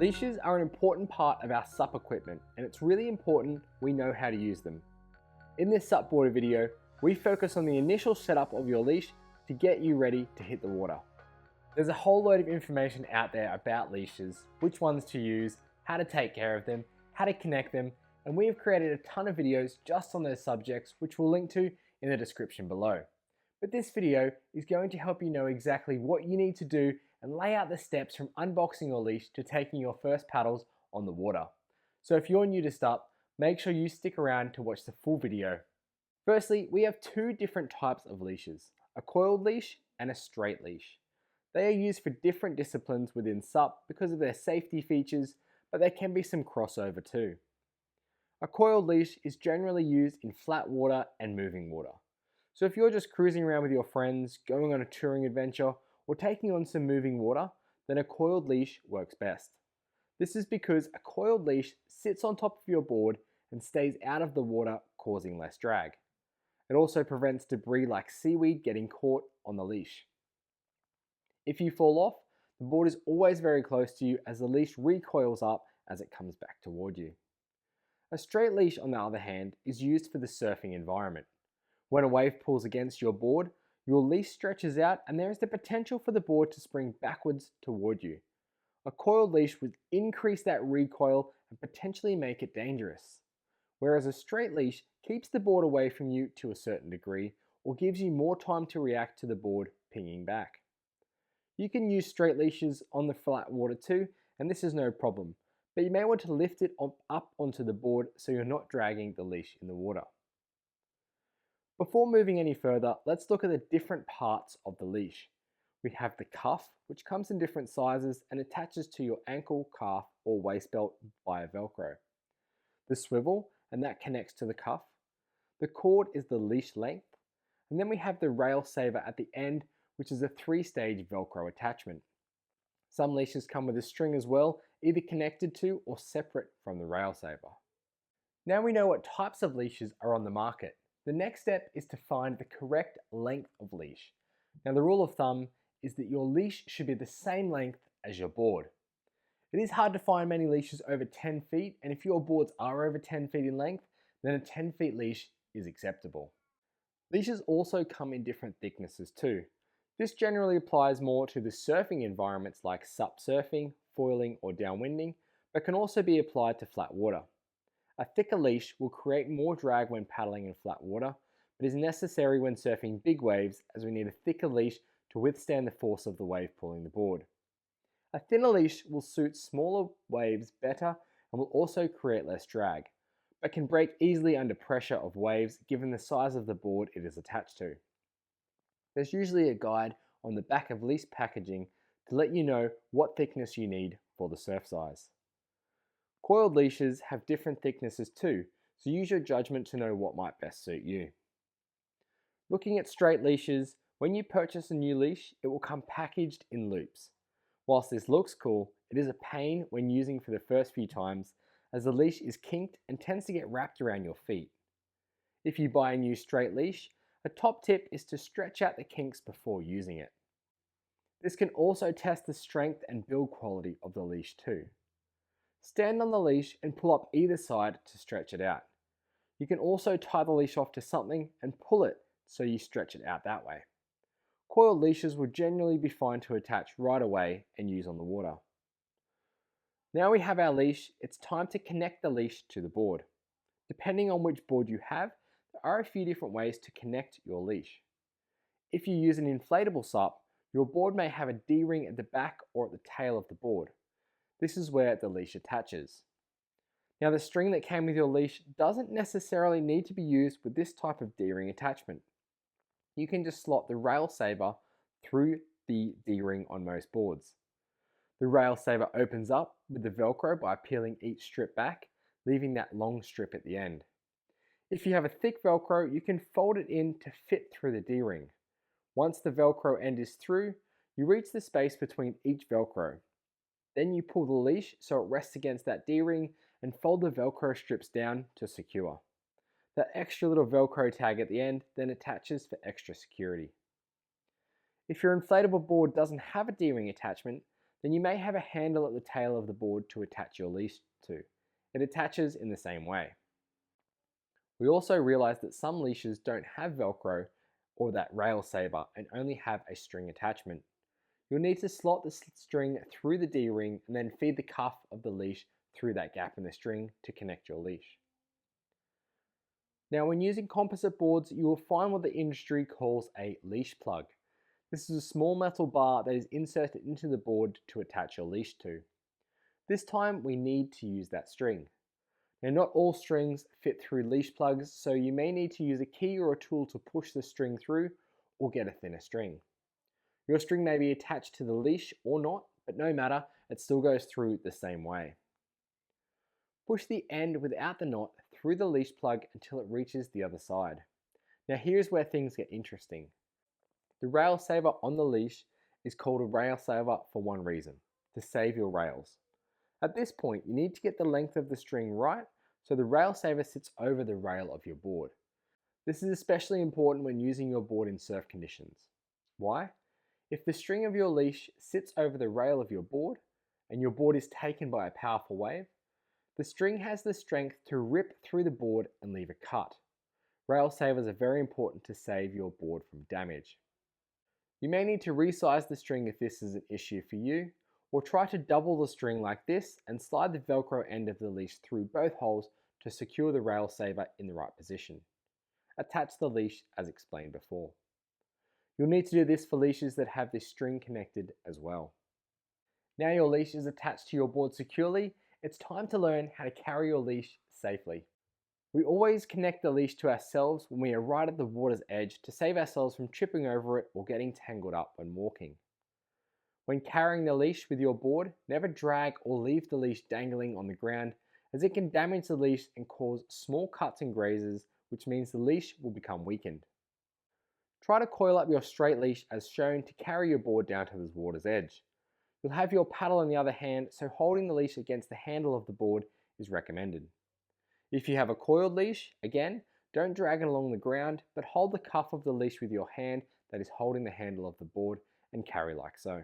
Leashes are an important part of our SUP equipment, and it's really important we know how to use them. In this SUPboarder video, we focus on the initial setup of your leash to get you ready to hit the water. There's a whole load of information out there about leashes, which ones to use, how to take care of them, how to connect them, and we have created a ton of videos just on those subjects, which we'll link to in the description below. But this video is going to help you know exactly what you need to do and lay out the steps from unboxing your leash to taking your first paddles on the water. So if you're new to SUP, make sure you stick around to watch the full video. Firstly, we have two different types of leashes, a coiled leash and a straight leash. They are used for different disciplines within SUP because of their safety features, but there can be some crossover too. A coiled leash is generally used in flat water and moving water. So if you're just cruising around with your friends, going on a touring adventure, or taking on some moving water, then a coiled leash works best. This is because a coiled leash sits on top of your board and stays out of the water, causing less drag. It also prevents debris like seaweed getting caught on the leash. If you fall off, the board is always very close to you as the leash recoils up as it comes back toward you. A straight leash, on the other hand, is used for the surfing environment. When a wave pulls against your board, your leash stretches out and there is the potential for the board to spring backwards toward you. A coiled leash would increase that recoil and potentially make it dangerous, whereas a straight leash keeps the board away from you to a certain degree or gives you more time to react to the board pinging back. You can use straight leashes on the flat water too, and this is no problem, but you may want to lift it up onto the board so you're not dragging the leash in the water. Before moving any further, let's look at the different parts of the leash. We have the cuff, which comes in different sizes and attaches to your ankle, calf, or waist belt via Velcro. The swivel, and that connects to the cuff. The cord is the leash length. And then we have the rail saver at the end, which is a 3-stage Velcro attachment. Some leashes come with a string as well, either connected to or separate from the rail saver. Now we know what types of leashes are on the market. The next step is to find the correct length of leash. Now the rule of thumb is that your leash should be the same length as your board. It is hard to find many leashes over 10 feet, and if your boards are over 10 feet in length, then a 10 feet leash is acceptable. Leashes also come in different thicknesses too. This generally applies more to the surfing environments like SUP surfing, foiling, or downwinding, but can also be applied to flat water. A thicker leash will create more drag when paddling in flat water, but is necessary when surfing big waves as we need a thicker leash to withstand the force of the wave pulling the board. A thinner leash will suit smaller waves better and will also create less drag, but can break easily under pressure of waves given the size of the board it is attached to. There's usually a guide on the back of leash packaging to let you know what thickness you need for the surf size. Coiled leashes have different thicknesses too, so use your judgment to know what might best suit you. Looking at straight leashes, when you purchase a new leash, it will come packaged in loops. Whilst this looks cool, it is a pain when using for the first few times, as the leash is kinked and tends to get wrapped around your feet. If you buy a new straight leash, a top tip is to stretch out the kinks before using it. This can also test the strength and build quality of the leash too. Stand on the leash and pull up either side to stretch it out. You can also tie the leash off to something and pull it so you stretch it out that way. Coiled leashes will generally be fine to attach right away and use on the water. Now we have our leash, it's time to connect the leash to the board. Depending on which board you have, there are a few different ways to connect your leash. If you use an inflatable SUP, your board may have a D-ring at the back or at the tail of the board. This is where the leash attaches. Now the string that came with your leash doesn't necessarily need to be used with this type of D-ring attachment. You can just slot the rail saver through the D-ring on most boards. The rail saver opens up with the Velcro by peeling each strip back, leaving that long strip at the end. If you have a thick Velcro, you can fold it in to fit through the D-ring. Once the Velcro end is through, you reach the space between each Velcro. Then you pull the leash so it rests against that D-ring and fold the Velcro strips down to secure. That extra little Velcro tag at the end then attaches for extra security. If your inflatable board doesn't have a D-ring attachment, Then you may have a handle at the tail of the board to attach your leash to. It attaches in the same way. We also realized that some leashes don't have Velcro or that rail saver and only have a string attachment. You'll need to slot the string through the D-ring and then feed the cuff of the leash through that gap in the string to connect your leash. Now, when using composite boards, you will find what the industry calls a leash plug. This is a small metal bar that is inserted into the board to attach your leash to. This time we need to use that string. Now, not all strings fit through leash plugs, so you may need to use a key or a tool to push the string through or get a thinner string. Your string may be attached to the leash or not, but no matter, it still goes through the same way. Push the end without the knot through the leash plug until it reaches the other side. Now here's where things get interesting. The rail saver on the leash is called a rail saver for one reason: to save your rails. At this point, you need to get the length of the string right so the rail saver sits over the rail of your board. This is especially important when using your board in surf conditions. Why? If the string of your leash sits over the rail of your board and your board is taken by a powerful wave, the string has the strength to rip through the board and leave a cut. Rail savers are very important to save your board from damage. You may need to resize the string if this is an issue for you, or try to double the string like this and slide the Velcro end of the leash through both holes to secure the rail saver in the right position. Attach the leash as explained before. You'll need to do this for leashes that have this string connected as well. Now your leash is attached to your board securely, it's time to learn how to carry your leash safely. We always connect the leash to ourselves when we are right at the water's edge to save ourselves from tripping over it or getting tangled up when walking. When carrying the leash with your board, never drag or leave the leash dangling on the ground, as it can damage the leash and cause small cuts and grazes, which means the leash will become weakened. Try to coil up your straight leash as shown to carry your board down to the water's edge. You'll have your paddle in the other hand, so holding the leash against the handle of the board is recommended. If you have a coiled leash, again, don't drag it along the ground, but hold the cuff of the leash with your hand that is holding the handle of the board and carry like so.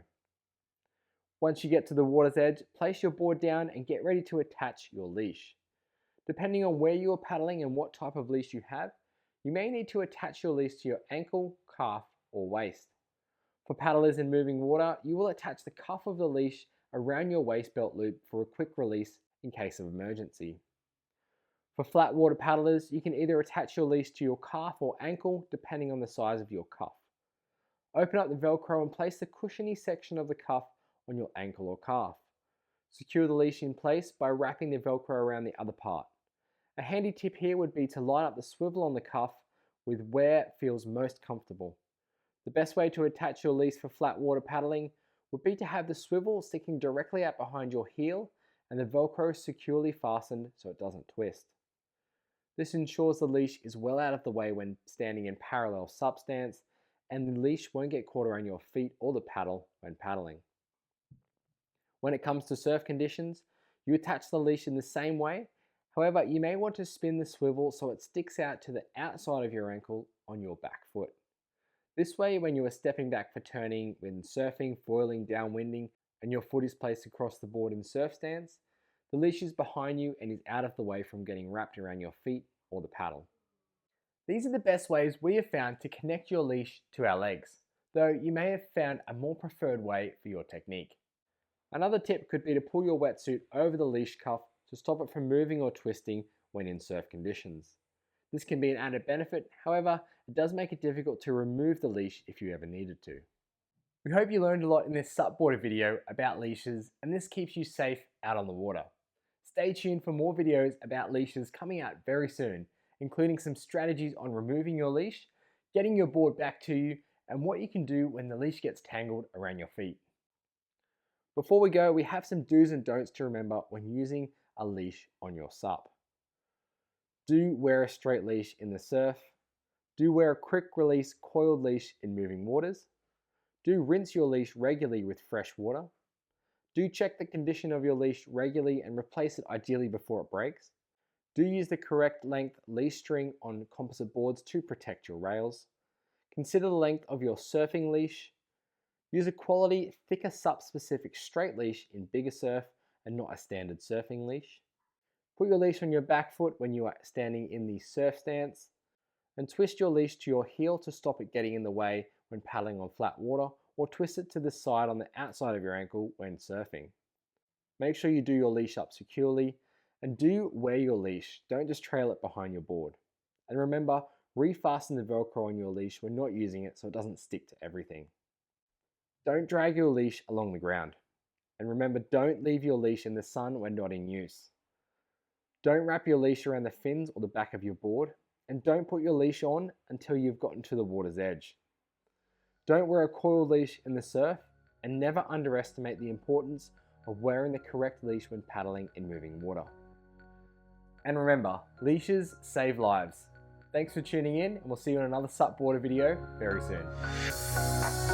Once you get to the water's edge, place your board down and get ready to attach your leash. Depending on where you are paddling and what type of leash you have, you may need to attach your leash to your ankle, calf, or waist. For paddlers in moving water, you will attach the cuff of the leash around your waist belt loop for a quick release in case of emergency. For flat water paddlers, you can either attach your leash to your calf or ankle depending on the size of your cuff. Open up the Velcro and place the cushiony section of the cuff on your ankle or calf. Secure the leash in place by wrapping the Velcro around the other part. A handy tip here would be to line up the swivel on the cuff with where it feels most comfortable. The best way to attach your leash for flat water paddling would be to have the swivel sticking directly out behind your heel and the Velcro securely fastened so it doesn't twist. This ensures the leash is well out of the way when standing in parallel sup stance, and the leash won't get caught around your feet or the paddle when paddling. When it comes to surf conditions, you attach the leash in the same way. However, you may want to spin the swivel so it sticks out to the outside of your ankle on your back foot. This way, when you are stepping back for turning, when surfing, foiling, downwinding, and your foot is placed across the board in surf stance, the leash is behind you and is out of the way from getting wrapped around your feet or the paddle. These are the best ways we have found to connect your leash to our legs, though you may have found a more preferred way for your technique. Another tip could be to pull your wetsuit over the leash cuff to stop it from moving or twisting when in surf conditions. This can be an added benefit, however, it does make it difficult to remove the leash if you ever needed to. We hope you learned a lot in this SUPboarder video about leashes, and this keeps you safe out on the water. Stay tuned for more videos about leashes coming out very soon, including some strategies on removing your leash, getting your board back to you, and what you can do when the leash gets tangled around your feet. Before we go, we have some do's and don'ts to remember when using a leash on your SUP. Do wear a straight leash in the surf. Do wear a quick release coiled leash in moving waters. Do rinse your leash regularly with fresh water. Do check the condition of your leash regularly and replace it ideally before it breaks. Do use the correct length leash string on composite boards to protect your rails. Consider the length of your surfing leash. Use a quality, thicker SUP-specific straight leash in bigger surf and not a standard surfing leash. Put your leash on your back foot when you are standing in the surf stance, and twist your leash to your heel to stop it getting in the way when paddling on flat water, or twist it to the side on the outside of your ankle when surfing. Make sure you do your leash up securely, and do wear your leash, don't just trail it behind your board. And remember, refasten the Velcro on your leash when not using it so it doesn't stick to everything. Don't drag your leash along the ground. And remember, don't leave your leash in the sun when not in use. Don't wrap your leash around the fins or the back of your board, and don't put your leash on until you've gotten to the water's edge. Don't wear a coiled leash in the surf, and never underestimate the importance of wearing the correct leash when paddling in moving water. And remember, leashes save lives. Thanks for tuning in, and we'll see you in another SUPboarder video very soon.